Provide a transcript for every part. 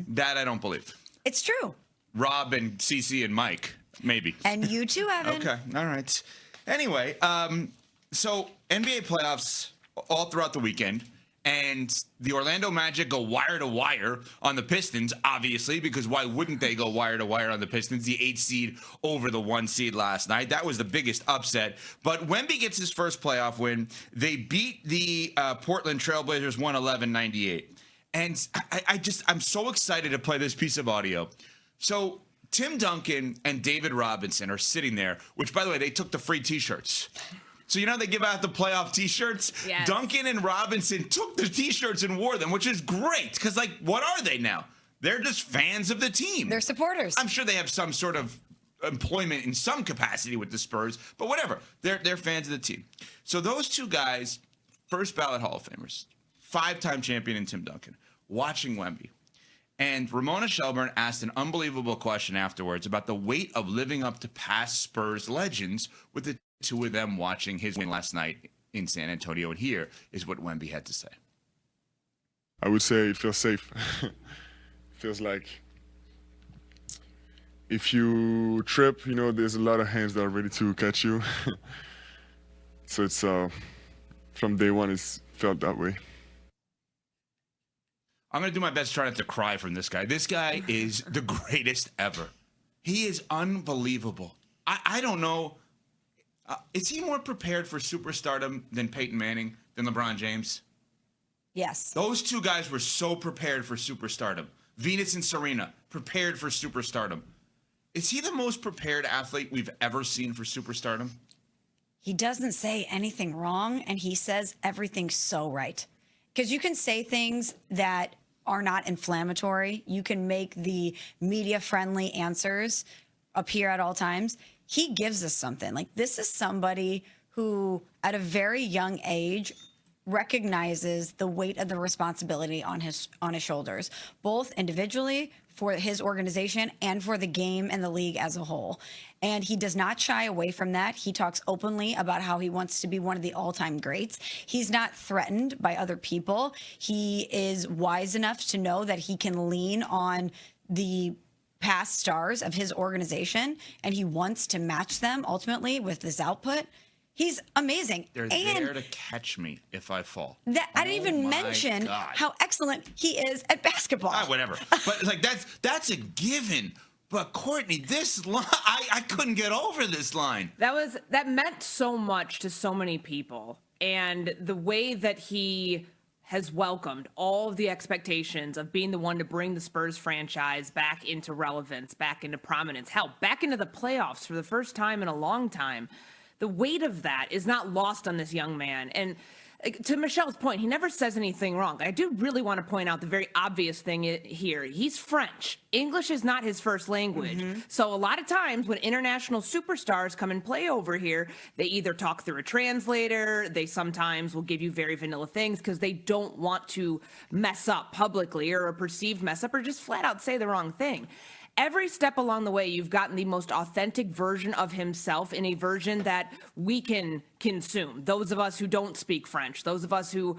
That I don't believe. It's true. Rob and CC and Mike, maybe. And you too, Evan. Okay, all right. Anyway, so NBA playoffs all throughout the weekend, and the Orlando Magic go wire to wire on the Pistons, obviously, because why wouldn't they go wire to wire on the Pistons? The 8 seed over the 1 seed last night. That was the biggest upset. But Wemby gets his first playoff win. They beat the Portland Trailblazers 111-98. And I'm so excited to play this piece of audio. So Tim Duncan and David Robinson are sitting there, which, by the way, they took the free T-shirts. So you know they give out the playoff T-shirts? Yes. Duncan and Robinson took the T-shirts and wore them, which is great. Because, like, what are they now? They're just fans of the team. They're supporters. I'm sure they have some sort of employment in some capacity with the Spurs, but whatever. They're fans of the team. So those two guys, first ballot Hall of Famers, 5-time champion in Tim Duncan, watching Wemby. And Ramona Shelburne asked an unbelievable question afterwards about the weight of living up to past Spurs legends with the two of them watching his win last night in San Antonio. And here is what Wemby had to say. I would say it feels safe. It feels like if you trip, there's a lot of hands that are ready to catch you. So it's from day one, it's felt that way. I'm going to do my best to try not to cry from this guy. This guy is the greatest ever. He is unbelievable. I don't know. Is he more prepared for superstardom than Peyton Manning, than LeBron James? Yes. Those two guys were so prepared for superstardom. Venus and Serena, prepared for superstardom. Is he the most prepared athlete we've ever seen for superstardom? He doesn't say anything wrong, and he says everything so right. Because you can say things that are not inflammatory. You can make the media-friendly answers appear at all times. He gives us something. Like, this is somebody who, at a very young age, recognizes the weight of the responsibility on his shoulders, both individually for his organization and for the game and the league as a whole. And he does not shy away from that. He talks openly about how he wants to be one of the all-time greats. He's not threatened by other people. He is wise enough to know that he can lean on the past stars of his organization, and he wants to match them ultimately with this output. He's amazing. They're there to catch me if I fall. I didn't even mention how excellent he is at basketball. Whatever. But like that's a given. But Courtney, this line, I couldn't get over this line. That meant so much to so many people. And the way that he has welcomed all of the expectations of being the one to bring the Spurs franchise back into relevance, back into prominence, hell, back into the playoffs for the first time in a long time. The weight of that is not lost on this young man. And to Michelle's point, he never says anything wrong. I do really want to point out the very obvious thing here. He's French. English is not his first language. Mm-hmm. So a lot of times when international superstars come and play over here, they either talk through a translator, they sometimes will give you very vanilla things because they don't want to mess up publicly or a perceived mess up or just flat out say the wrong thing. Every step along the way, you've gotten the most authentic version of himself in a version that we can consume. Those of us who don't speak French, those of us who,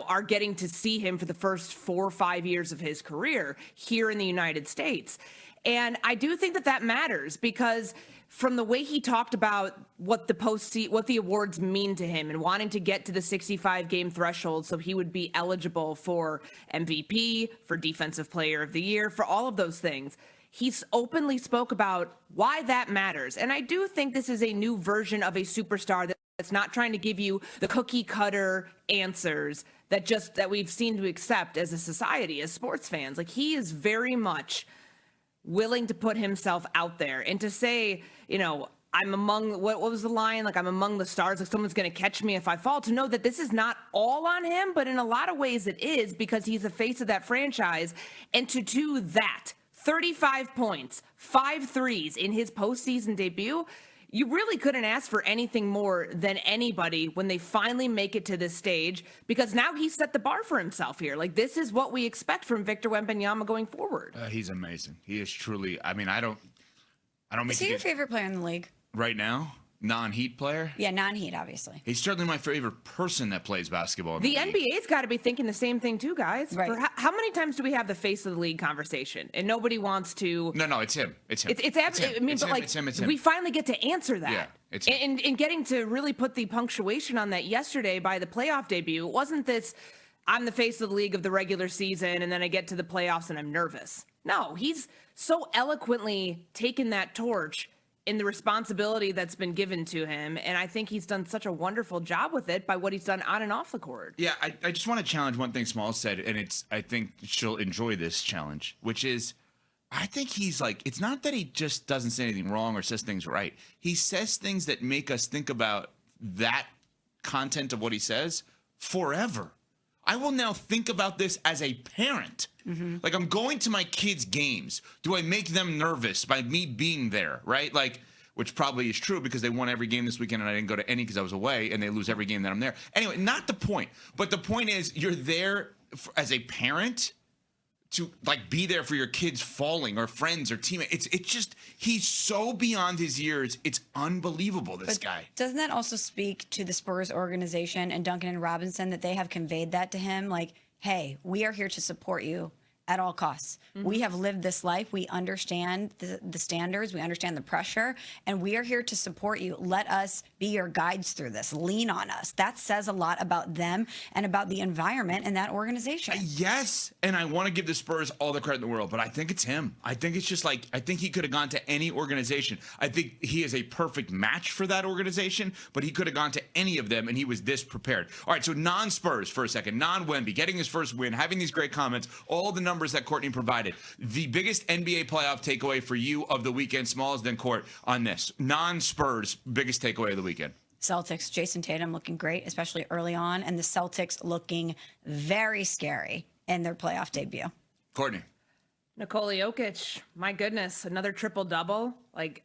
are getting to see him for the first 4 or 5 years of his career here in the United States. And I do think that matters because from the way he talked about what the awards mean to him and wanting to get to the 65 game threshold so he would be eligible for MVP, for Defensive Player of the Year, for all of those things. He's openly spoke about why that matters. And I do think this is a new version of a superstar that's not trying to give you the cookie cutter answers that we've seen to accept as a society, as sports fans. Like, he is very much willing to put himself out there and to say, I'm among, what was the line? Like, I'm among the stars, like someone's going to catch me if I fall. To know that this is not all on him, but in a lot of ways it is because he's the face of that franchise. And to do that, 35 points, 5 threes in his postseason debut, you really couldn't ask for anything more than anybody when they finally make it to this stage, because now he's set the bar for himself here. Like, this is what we expect from Victor Wembanyama going forward. He's amazing. He is truly, I don't Is he your favorite player in the league? Right now? Non-Heat player? Yeah, non-Heat, obviously. He's certainly my favorite person that plays basketball. In The league. NBA's got to be thinking the same thing too, guys. Right. For how many times do we have the face of the league conversation, and nobody wants to? No, it's him. It's him. It's him. I mean, It's but him. like It's him. It's him. we finally get to answer that. Yeah, it's him. and getting to really put the punctuation on that yesterday by the playoff debut. It wasn't this. I'm the face of the league of the regular season, and then I get to the playoffs and I'm nervous. No, he's so eloquently taken that torch in the responsibility that's been given to him. And I think he's done such a wonderful job with it by what he's done on and off the court. Yeah, I just want to challenge one thing Small said, and I think she'll enjoy this challenge, which is I think he's like, it's not that he just doesn't say anything wrong or says things right. He says things that make us think about that content of what he says forever. I will now think about this as a parent. Like, I'm going to my kids' games. Do I make them nervous by me being there, right? Like, which probably is true because they won every game this weekend and I didn't go to any because I was away, and they lose every game that I'm there. Anyway, not the point. But the point is, you're there as a parent to like be there for your kids falling or friends or teammates. It's just, he's so beyond his years. It's unbelievable, this guy. Doesn't that also speak to the Spurs organization and Duncan and Robinson that they have conveyed that to him? Like, hey, we are here to support you at all costs. We have lived this life. We understand the standards. We understand the pressure, and we are here to support you. Let us be your guides through this. Lean on us. That says a lot about them and about the environment in that organization. Yes, and I want to give the Spurs all the credit in the world, but I think it's him. I think it's just like, I think he could have gone to any organization. I think he is a perfect match for that organization, but he could have gone to any of them, and he was this prepared. All right, so non-Spurs for a second, non-Wemby, getting his first win, having these great comments, all the numbers that Courtney provided. The biggest NBA playoff takeaway for you of the weekend, Smalls, then Court, on this. Non-Spurs, biggest takeaway of the weekend. Celtics, Jayson Tatum looking great, especially early on, and the Celtics looking very scary in their playoff debut. Courtney. Nikola Jokic, my goodness, another triple-double. Like,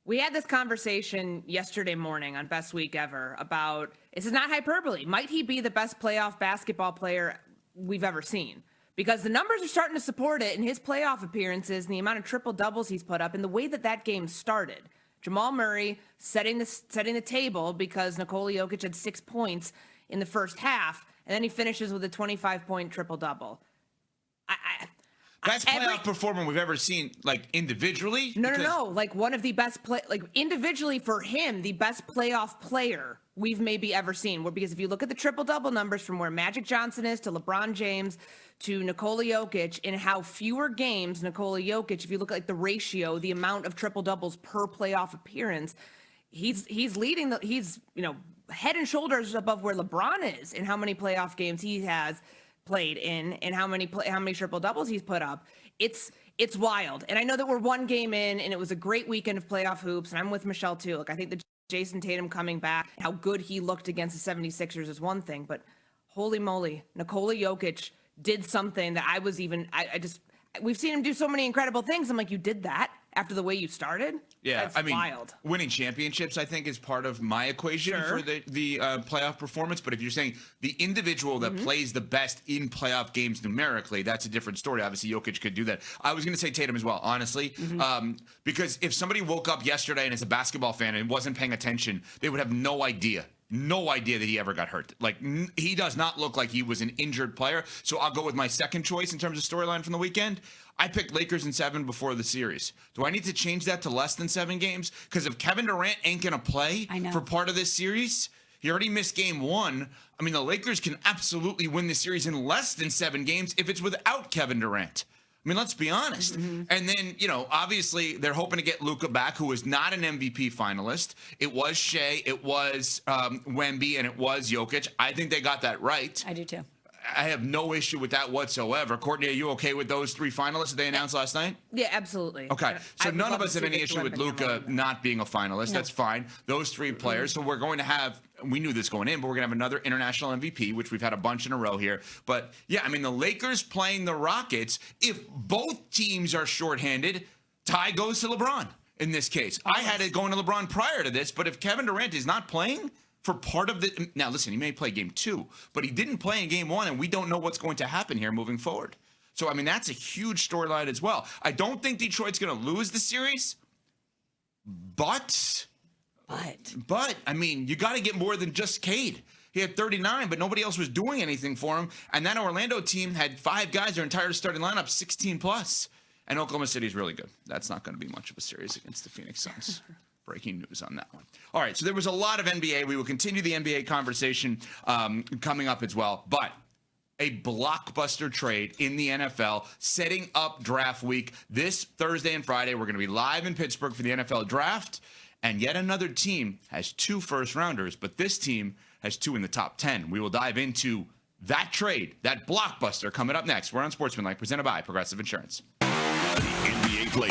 we had this conversation yesterday morning on Best Week Ever about, this is not hyperbole, might he be the best playoff basketball player we've ever seen? Because the numbers are starting to support it in his playoff appearances and the amount of triple-doubles he's put up and the way that that game started. Jamal Murray setting the table because Nikola Jokic had 6 points in the first half, and then he finishes with a 25-point triple-double. Best playoff performer we've ever seen, like, individually? No. Like, one of the best individually for him, the best playoff player we've maybe ever seen. Because if you look at the triple-double numbers from where Magic Johnson is to LeBron James to Nikola Jokic, and how fewer games Nikola Jokic, if you look at like the ratio, the amount of triple-doubles per playoff appearance, he's leading he's head and shoulders above where LeBron is in how many playoff games he has played in and how many triple doubles he's put up. It's wild. And I know that we're one game in and it was a great weekend of playoff hoops, and I'm with Michelle too. Like, I think the Jayson Tatum coming back, how good he looked against the 76ers is one thing, but holy moly, Nikola Jokic did something that we've seen him do so many incredible things. I'm like, you did that after the way you started? Yeah, That's wild. Winning championships, I think, is part of my equation for the playoff performance. But if you're saying the individual that plays the best in playoff games numerically, that's a different story. Obviously, Jokic could do that. I was going to say Tatum as well, honestly, because if somebody woke up yesterday and is a basketball fan and wasn't paying attention, they would have no idea that he ever got hurt. Like, he does not look like he was an injured player. So I'll go with my second choice in terms of storyline from the weekend. I picked Lakers in 7 before the series. Do I need to change that to less than 7 games? Because if Kevin Durant ain't going to play for part of this series, he already missed game 1. I mean, the Lakers can absolutely win the series in less than 7 games if it's without Kevin Durant. I mean, let's be honest. And then, obviously they're hoping to get Luka back, who is not an MVP finalist. It was Shea, it was Wemby, and it was Jokic. I think they got that right. I do too. I have no issue with that whatsoever. Courtney, are you okay with those 3 finalists that they announced last night? Yeah, absolutely. Okay, so none of us have any issue with Luka not being a finalist. No. That's fine. Those 3 players. So we're going to have, we knew this going in, but we're going to have another international MVP, which we've had a bunch in a row here. But yeah, I mean, the Lakers playing the Rockets, if both teams are shorthanded, tie goes to LeBron in this case. I had it going to LeBron prior to this, but if Kevin Durant is not playing for part of the, now listen, he may play game 2, but he didn't play in game 1, and we don't know what's going to happen here moving forward. So, I mean, that's a huge storyline as well. I don't think Detroit's going to lose the series, but But I mean, you got to get more than just Cade. He had 39, but nobody else was doing anything for him. And that Orlando team had 5 guys, their entire starting lineup, 16 plus. And Oklahoma City's really good. That's not going to be much of a series against the Phoenix Suns. Breaking news on that one. All right, so there was a lot of NBA. We will continue the NBA conversation coming up as well. But a blockbuster trade in the NFL setting up draft week this Thursday and Friday. We're going to be live in Pittsburgh for the NFL draft. And yet another team has 2 first-rounders, but this team has 2 in the top 10. We will dive into that trade, that blockbuster, coming up next. We're on Sportsmanlike, presented by Progressive Insurance. The NBA play.